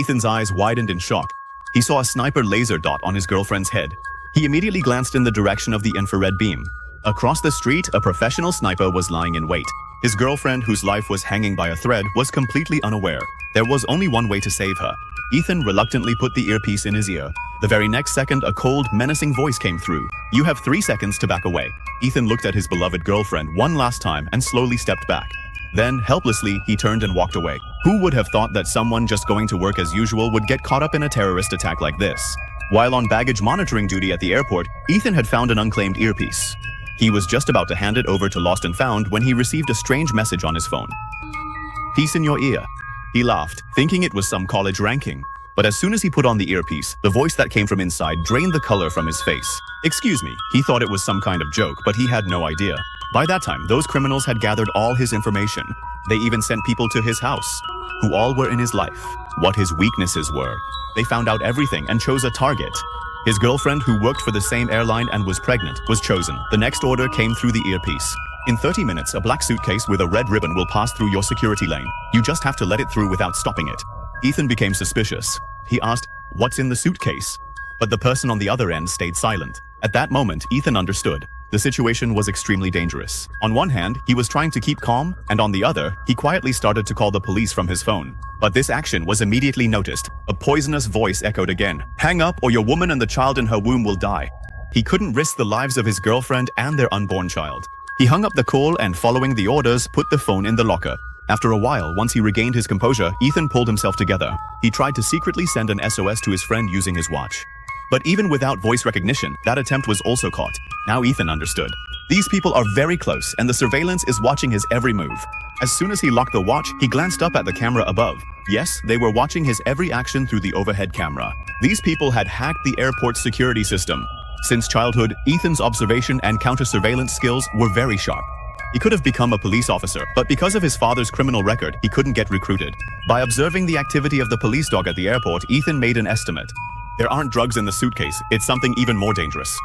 Ethan's eyes widened in shock. He saw a sniper laser dot on his girlfriend's head. He immediately glanced in the direction of the infrared beam. Across the street, a professional sniper was lying in wait. His girlfriend, whose life was hanging by a thread, was completely unaware. There was only one way to save her. Ethan reluctantly put the earpiece in his ear. The very next second, a cold, menacing voice came through. "You have 3 seconds to back away." Ethan looked at his beloved girlfriend one last time and slowly stepped back. Then, helplessly, he turned and walked away. Who would have thought that someone just going to work as usual would get caught up in a terrorist attack like this? While on baggage monitoring duty at the airport, Ethan had found an unclaimed earpiece. He was just about to hand it over to Lost and Found when he received a strange message on his phone. "Peace in your ear." He laughed, thinking it was some college ranking. But as soon as he put on the earpiece, the voice that came from inside drained the color from his face. "Excuse me," he thought it was some kind of joke, but he had no idea. By that time, those criminals had gathered all his information. They even sent people to his house, who all were in his life, what his weaknesses were. They found out everything and chose a target. His girlfriend, who worked for the same airline and was pregnant, was chosen. The next order came through the earpiece. "In 30 minutes, a black suitcase with a red ribbon will pass through your security lane. You just have to let it through without stopping it." Ethan became suspicious. He asked, "What's in the suitcase?" But the person on the other end stayed silent. At that moment, Ethan understood. The situation was extremely dangerous. On one hand, he was trying to keep calm, and on the other, he quietly started to call the police from his phone. But this action was immediately noticed. A poisonous voice echoed again. "Hang up or your woman and the child in her womb will die." He couldn't risk the lives of his girlfriend and their unborn child. He hung up the call and, following the orders, put the phone in the locker. After a while, once he regained his composure, Ethan pulled himself together. He tried to secretly send an SOS to his friend using his watch. But even without voice recognition, that attempt was also caught. Now Ethan understood. These people are very close, and the surveillance is watching his every move. As soon as he locked the watch, he glanced up at the camera above. Yes, they were watching his every action through the overhead camera. These people had hacked the airport's security system. Since childhood, Ethan's observation and counter-surveillance skills were very sharp. He could have become a police officer, but because of his father's criminal record, he couldn't get recruited. By observing the activity of the police dog at the airport, Ethan made an estimate. There aren't drugs in the suitcase, it's something even more dangerous.